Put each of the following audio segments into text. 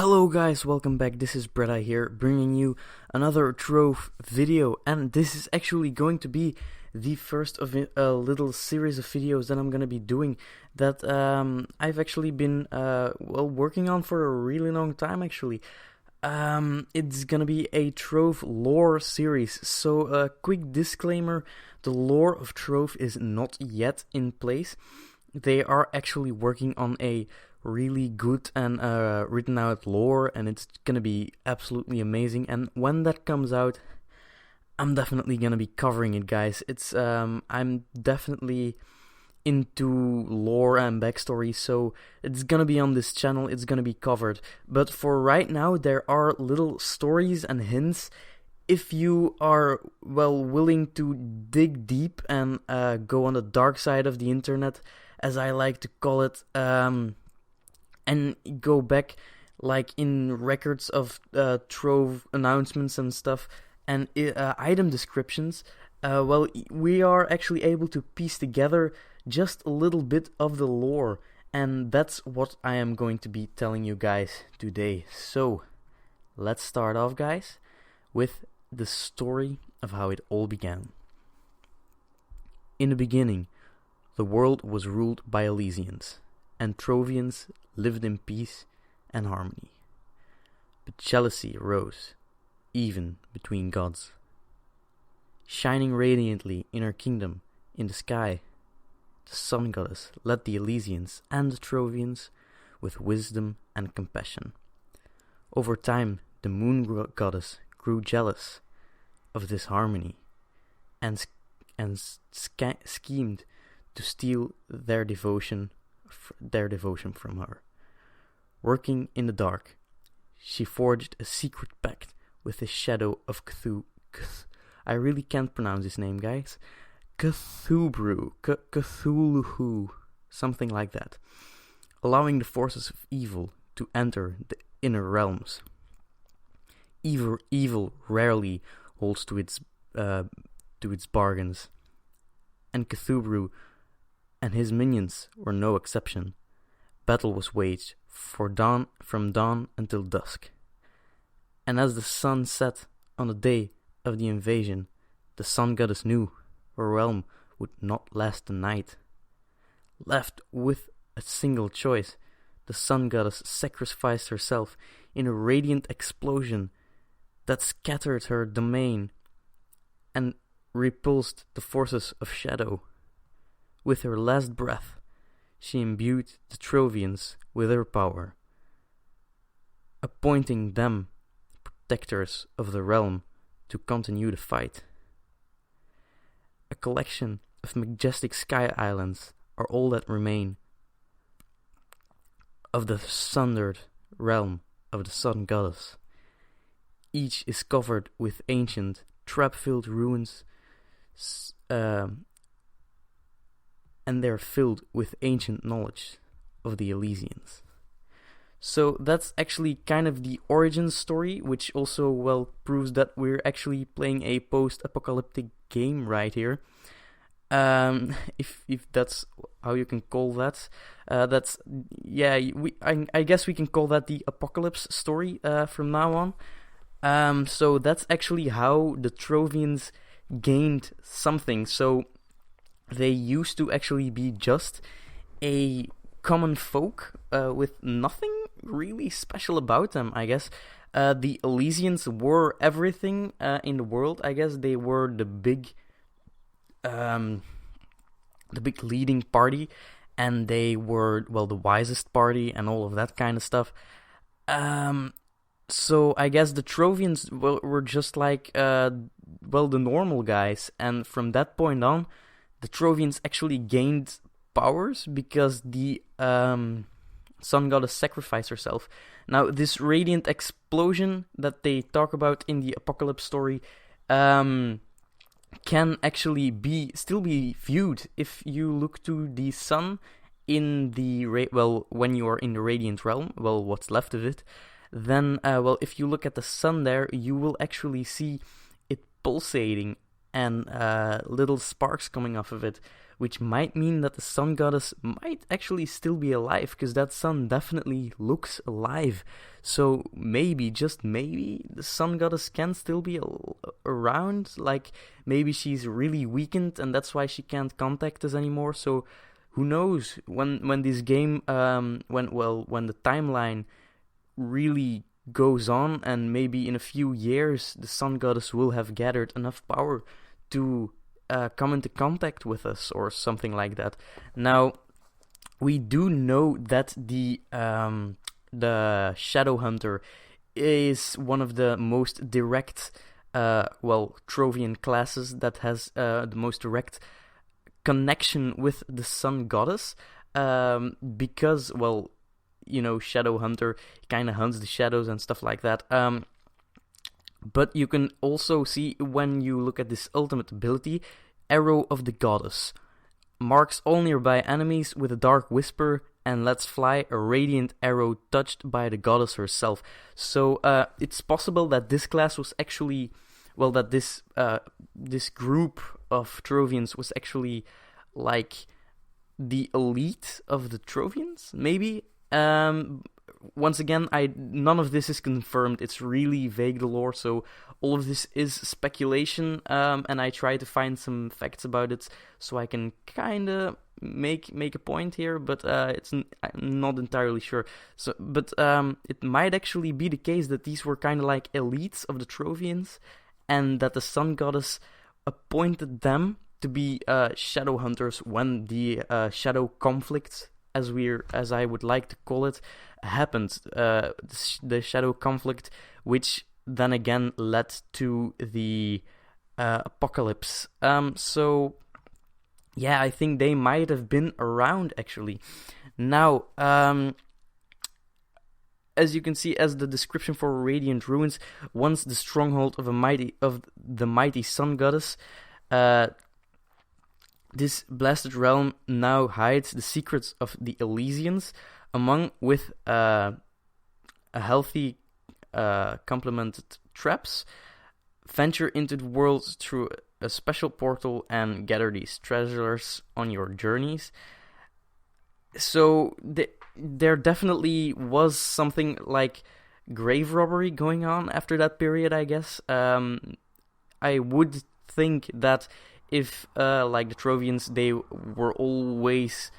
Hello guys, welcome back. This is Breda here, bringing you another Trove video, and this is actually going to be the first of a little series of videos that I'm gonna be doing that I've actually been working on for a really long time actually. It's gonna be a Trove lore series, so a quick disclaimer: the lore of Trove is not yet in place. They are actually working on a really good and written out lore, and it's gonna be absolutely amazing. And when that comes out, I'm definitely gonna be covering it, guys. I'm definitely into lore and backstory, so it's gonna be on this channel, it's gonna be covered. But for right now, there are little stories and hints. If you are willing to dig deep and go on the dark side of the internet, as I like to call it, and go back like in records of Trove announcements and stuff and item descriptions, we are actually able to piece together just a little bit of the lore, and that's what I am going to be telling you guys today. So let's start off, guys, with the story of how it all began. In the beginning, the world was ruled by Elysians, and Trovians lived in peace and harmony. But jealousy arose, even between gods. Shining radiantly in her kingdom in the sky, the sun goddess led the Elysians and the Trovians with wisdom and compassion. Over time, the moon goddess grew jealous of this harmony and schemed to steal their devotion from her. Working in the dark, she forged a secret pact with the shadow of I really can't pronounce his name, guys. Cthulhu, something like that, allowing the forces of evil to enter the inner realms. Evil rarely holds to its bargains, and Cthulhu and his minions were no exception. Battle was waged from dawn until dusk. And as the sun set on the day of the invasion, the sun goddess knew her realm would not last the night. Left with a single choice, the sun goddess sacrificed herself in a radiant explosion that scattered her domain and repulsed the forces of shadow. With her last breath, she imbued the Trovians with her power, appointing them protectors of the realm to continue the fight. A collection of majestic sky islands are all that remain of the sundered realm of the sun goddess. Each is covered with ancient, trap-filled ruins, and they're filled with ancient knowledge of the Elysians. So that's actually kind of the origin story, which also proves that we're actually playing a post-apocalyptic game right here. If that's how you can call that, I guess we can call that the apocalypse story from now on. So that's actually how the Trovians gained something. So they used to actually be just a common folk with nothing really special about them, I guess. The Elysians were everything in the world, I guess. They were the big leading party, and they were, the wisest party and all of that kind of stuff. So I guess the Trovians were just like, the normal guys, and from that point on, the Trovians actually gained powers because the sun goddess sacrificed herself. Now, this radiant explosion that they talk about in the apocalypse story can actually still be viewed if you look to the sun in the when you are in the radiant realm. What's left of it. Then, if you look at the sun there, you will actually see it pulsating. and little sparks coming off of it, which might mean that the sun goddess might actually still be alive, because that sun definitely looks alive. So maybe, just maybe, the sun goddess can still be around. Like, maybe she's really weakened and that's why she can't contact us anymore. So who knows, when this game, when the timeline really goes on, and maybe in a few years the sun goddess will have gathered enough power to come into contact with us or something like that. Now, we do know that the Shadow Hunter is one of the most direct, Trovian classes that has the most direct connection with the sun goddess, because, Shadow Hunter kind of hunts the shadows and stuff like that. But you can also see, when you look at this ultimate ability, Arrow of the Goddess. Marks all nearby enemies with a dark whisper and lets fly a radiant arrow touched by the goddess herself. So it's possible that this class was actually, that this group of Trovians was actually like the elite of the Trovians, maybe? Once again, none of this is confirmed. It's really vague, the lore, so all of this is speculation, and I try to find some facts about it so I can kind of make a point here, but I'm not entirely sure. So, but it might actually be the case that these were kind of like elites of the Trovians, and that the sun goddess appointed them to be shadow hunters when the shadow conflict, as I would like to call it, happened. The shadow conflict, which then again led to the apocalypse. So yeah, I think they might have been around actually. Now, as you can see, as the description for Radiant Ruins, once the stronghold of the mighty sun goddess, this blasted realm now hides the secrets of the Elysians, among with a healthy complemented traps. Venture into the world through a special portal and gather these treasures on your journeys. So there definitely was something like grave robbery going on after that period, I guess. I would think that if like the Trovians, they were always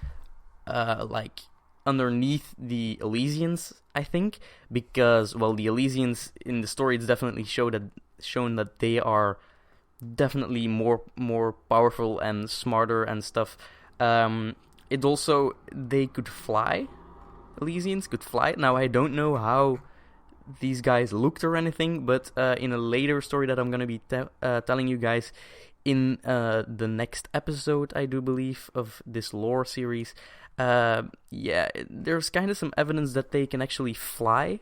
like underneath the Elysians, I think, because the Elysians in the story, it's definitely shown that they are definitely more powerful and smarter and stuff. It also, they could fly. Elysians could fly. Now, I don't know how these guys looked or anything, but in a later story that I'm going to be telling you guys in the next episode, I do believe, of this lore series, there's kind of some evidence that they can actually fly.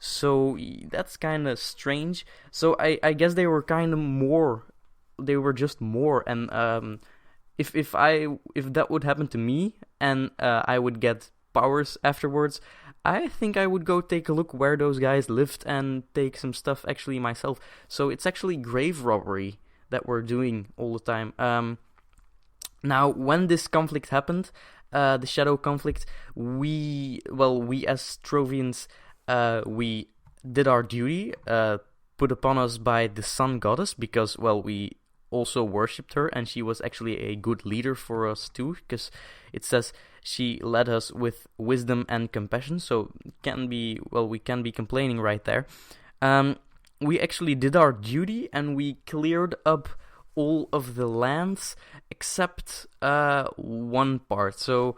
So that's kind of strange. So I guess they were kind of more. They were just more, and if that would happen to me, and I would get powers afterwards, I think I would go take a look where those guys lived and take some stuff actually myself. So it's actually grave robbery that we're doing all the time. Now, when this conflict happened, the shadow conflict, we as Trovians, we did our duty, put upon us by the sun goddess, because, we also worshipped her, and she was actually a good leader for us too, because it says she led us with wisdom and compassion, so we can be complaining right there. We actually did our duty, and we cleared up all of the lands except one part. So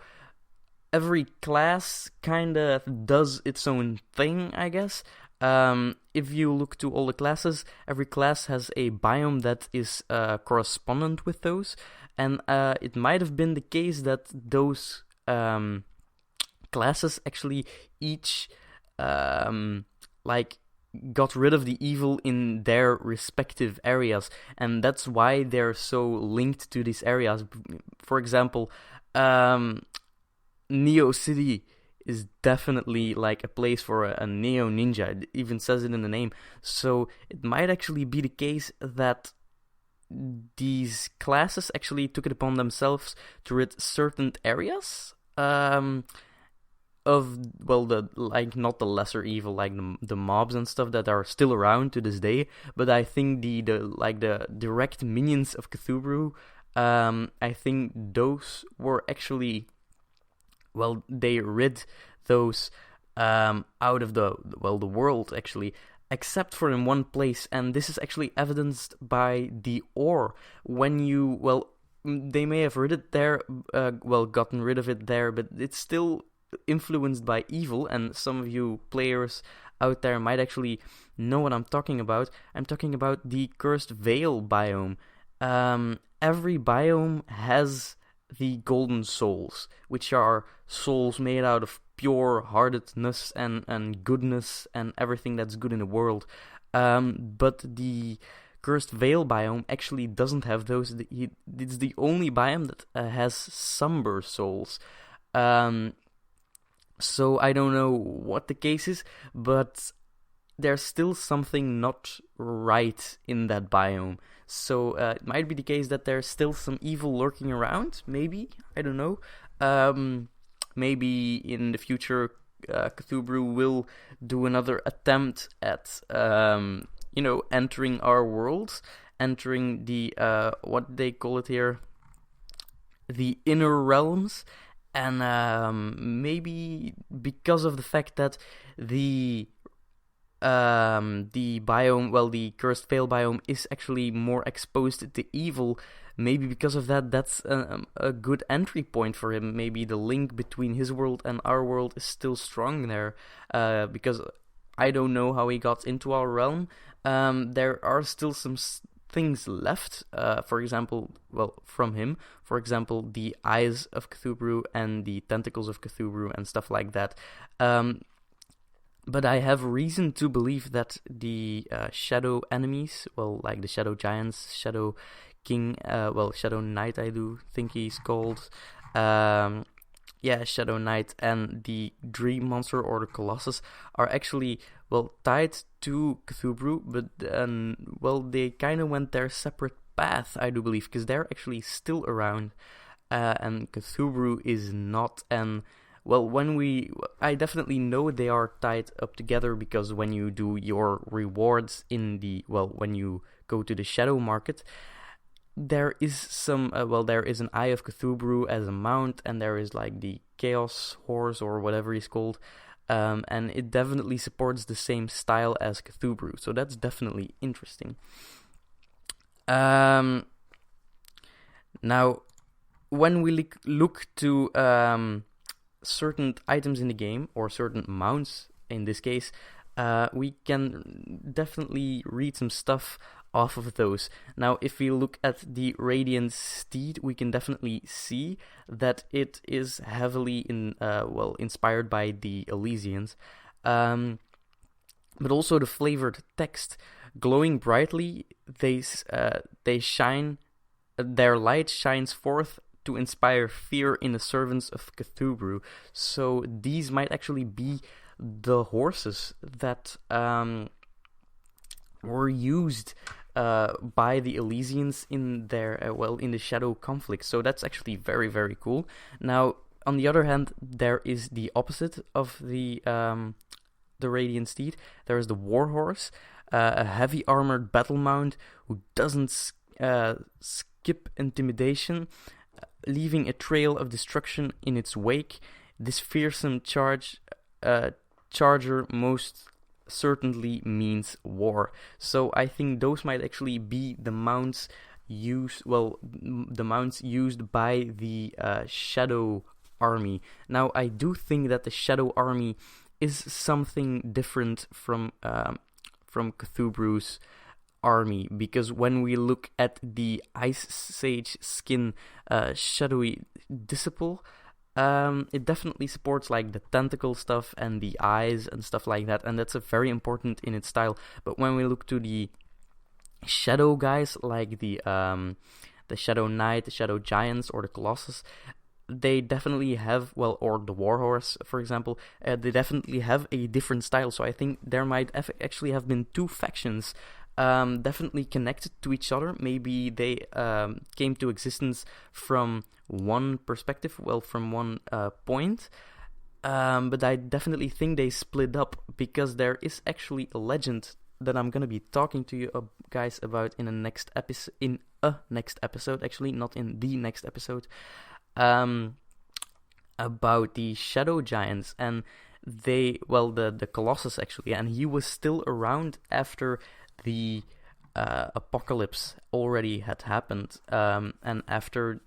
every class kind of does its own thing, I guess. If you look to all the classes, every class has a biome that is correspondent with those, and it might have been the case that those classes actually each got rid of the evil in their respective areas, and that's why they're so linked to these areas. For example, Neo City is definitely like a place for a Neo Ninja. It even says it in the name. So it might actually be the case that these classes actually took it upon themselves to rid certain areas of, well, the, like, not the lesser evil, like the mobs and stuff that are still around to this day, but I think the direct minions of Cthulhu, I think those were actually, well, they rid those out of the world, actually, except for in one place, and this is actually evidenced by the ore. When you, well, they may have rid it there, gotten rid of it there, but it's still influenced by evil, and some of you players out there might actually know what I'm talking about. I'm talking about the Cursed Vale biome. Every biome has the golden souls, which are souls made out of pure-heartedness and goodness and everything that's good in the world. But the Cursed Vale biome actually doesn't have those. It's the only biome that has somber souls. So I don't know what the case is, but there's still something not right in that biome. So it might be the case that there's still some evil lurking around, maybe, I don't know. Maybe in the future Cthulhu will do another attempt at, entering our world, entering the, what they call it here, the inner realms. And maybe because of the fact that the biome, well, the Cursed Vale biome is actually more exposed to evil, maybe because of that, that's a good entry point for him. Maybe the link between his world and our world is still strong there, because I don't know how he got into our realm. There are still some things left, for example, well, from him, for example, the eyes of Cthulhu and the tentacles of Cthulhu and stuff like that. But I have reason to believe that the shadow enemies, well, like the shadow giants, Shadow King, Shadow Knight, I do think he's called, Shadow Knight, and the Dream Monster or the Colossus are actually, well, tied to Cthulhu, but they kind of went their separate path, I do believe, because they're actually still around, and Cthulhu is not. And well, I definitely know they are tied up together, because when you do your rewards when you go to the shadow market, there is some, there is an Eye of Cthulhu as a mount, and there is like the Chaos Horse or whatever he's called, and it definitely supports the same style as Cthulhu, so that's definitely interesting. Now, when we look to certain items in the game, or certain mounts in this case, we can definitely read some stuff off of those. Now, if we look at the Radiant Steed, we can definitely see that it is heavily inspired by the Elysians, but also the flavored text. Glowing brightly, they shine. Their light shines forth to inspire fear in the servants of Cthulhu. So these might actually be the horses that were used by the Elysians in their in the Shadow conflict. So that's actually very, very cool. Now, on the other hand, there is the opposite of the Radiant Steed. There is the Warhorse, a heavy armored battle mount who doesn't skip intimidation, leaving a trail of destruction in its wake. This fearsome charger most certainly means war. So I think those might actually be the mounts used by the Shadow Army. Now, I do think that the Shadow Army is something different from Cthulhu's army, because when we look at the Ice Sage skin shadowy disciple, it definitely supports like the tentacle stuff and the eyes and stuff like that, and that's a very important in its style. But when we look to the shadow guys, like the Shadow Knight, the Shadow Giants, or the Colossus, they definitely have, or the Warhorse, for example, they definitely have a different style. So I think there might actually have been two factions definitely connected to each other. Maybe they came to existence from one perspective, well, from one point. But I definitely think they split up, because there is actually a legend that I'm gonna be talking to you guys about in a next episode, actually, not in the next episode, about the shadow giants, and the Colossus, actually, and he was still around after the apocalypse already had happened, and after,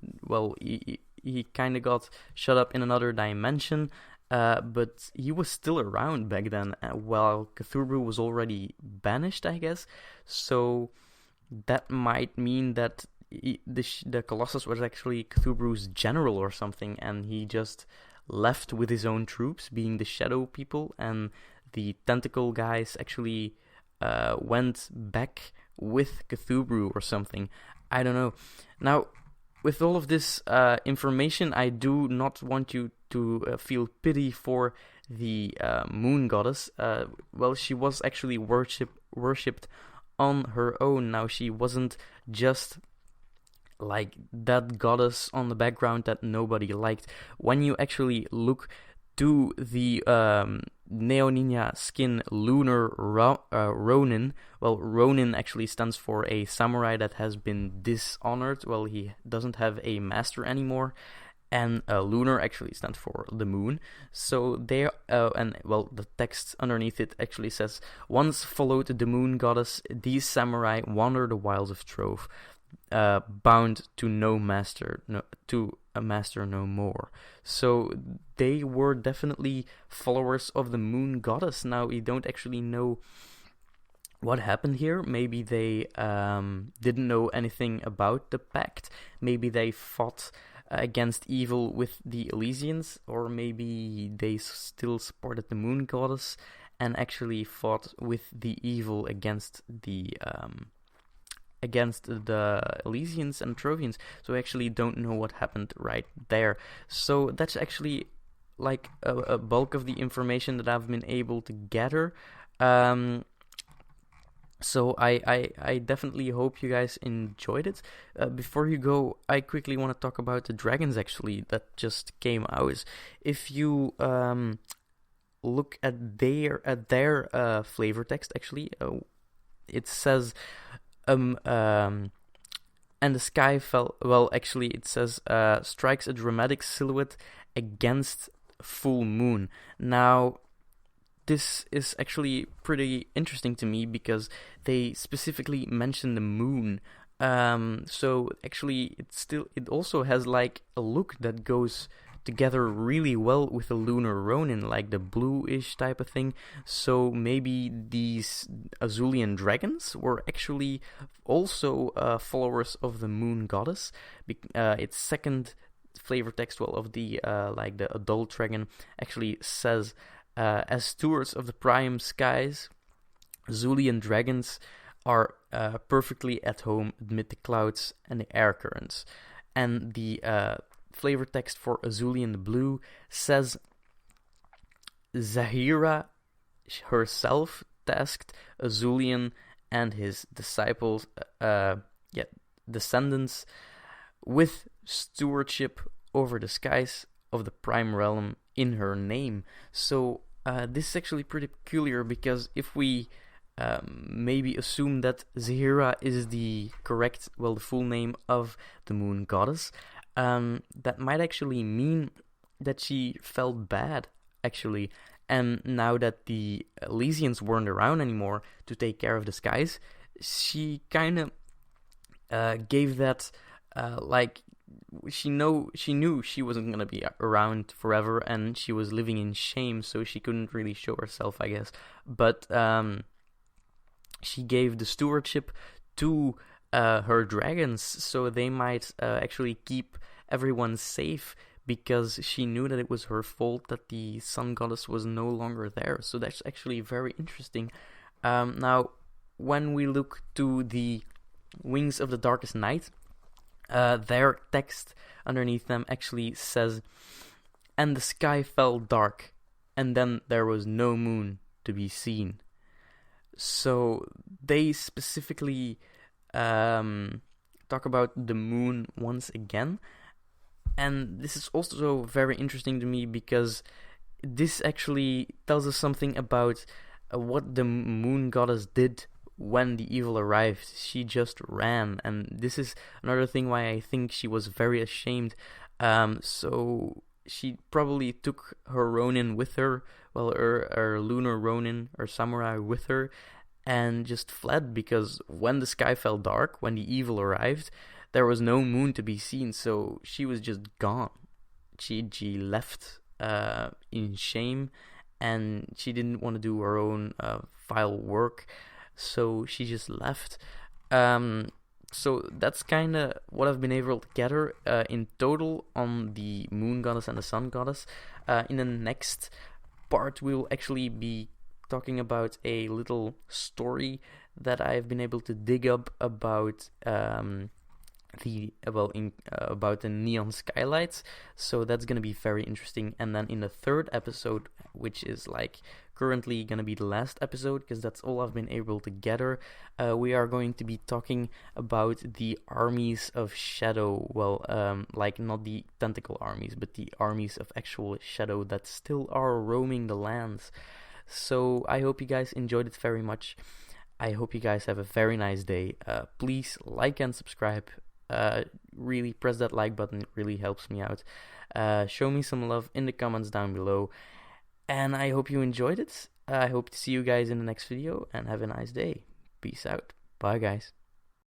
he kind of got shut up in another dimension. But he was still around back then, while Cthulhu was already banished, I guess. So that might mean that the Colossus was actually Cthulhu's general or something, and he just left with his own troops, being the Shadow people, and the Tentacle guys actually went back with Cthulhu or something. I don't know. Now, with all of this information, I do not want you to feel pity for the moon goddess. She was actually worshipped on her own. Now, she wasn't just like that goddess on the background that nobody liked. When you actually look to the Neo Ninja skin lunar Ronin, well, Ronin actually stands for a samurai that has been dishonored. Well, he doesn't have a master anymore. And lunar actually stands for the moon. So there, the text underneath it actually says, "Once followed the moon goddess, these samurai wander the wilds of Trove, bound to a master no more." So they were definitely followers of the moon goddess. Now, we don't actually know what happened here. Maybe they didn't know anything about the pact. Maybe they fought against evil with the Elysians, or maybe they still supported the moon goddess and actually fought with the evil against the Elysians and Trovians. So I actually don't know what happened right there. So that's actually like a bulk of the information that I've been able to gather. So I definitely hope you guys enjoyed it. Before you go, I quickly want to talk about the dragons, actually, that just came out. If you look at their flavor text, actually, it says and the sky fell. Well, actually, it says strikes a dramatic silhouette against full moon. Now, this is actually pretty interesting to me, because they specifically mention the moon. So actually, it also has like a look that goes together really well with the lunar Ronin, like the bluish type of thing. So maybe these Azulian dragons were actually also followers of the moon goddess. Its second flavor text, of the the adult dragon, actually says, as stewards of the prime skies, Azulian dragons are perfectly at home amid the clouds and the air currents. And the flavor text for Azulian blue says, Zahira herself tasked Azulian and his descendants with stewardship over the skies of the prime realm in her name. So this is actually pretty peculiar, because if we maybe assume that Zahira is the full name of the moon goddess, that might actually mean that she felt bad, actually. And now that the Elysians weren't around anymore to take care of the skies, she kind of gave that she knew she wasn't gonna be around forever, and she was living in shame, so she couldn't really show herself, I guess. But she gave the stewardship to her dragons, so they might actually keep everyone safe, because she knew that it was her fault that the sun goddess was no longer there. So that's actually very interesting. Now, when we look to the Wings of the Darkest Night, their text underneath them actually says, and the sky fell dark, and then there was no moon to be seen. So they specifically talk about the moon once again, and this is also very interesting to me because this actually tells us something about what the moon goddess did when the evil arrived. She just ran, and this is another thing why I think she was very ashamed. So she probably took her Ronin with her, well, her lunar Ronin, or samurai with her, and just fled because when the sky fell dark, when the evil arrived, there was no moon to be seen, so she was just gone. She left in shame, and she didn't want to do her own vile work, so she just left. So that's kind of what I've been able to gather in total on the moon goddess and the sun goddess. In the next part, we'll actually be talking about a little story that I've been able to dig up about about the neon skylights. So that's gonna be very interesting. And then in the third episode, which is like currently gonna be the last episode because that's all I've been able to gather, we are going to be talking about the armies of shadow. Well, like not the tentacle armies, but the armies of actual shadow that still are roaming the lands. So I hope you guys enjoyed it very much. I hope you guys have a very nice day. Please like and subscribe. Really press that like button. It really helps me out. Show me some love in the comments down below. And I hope you enjoyed it. I hope to see you guys in the next video and have a nice day. Peace out. Bye, guys.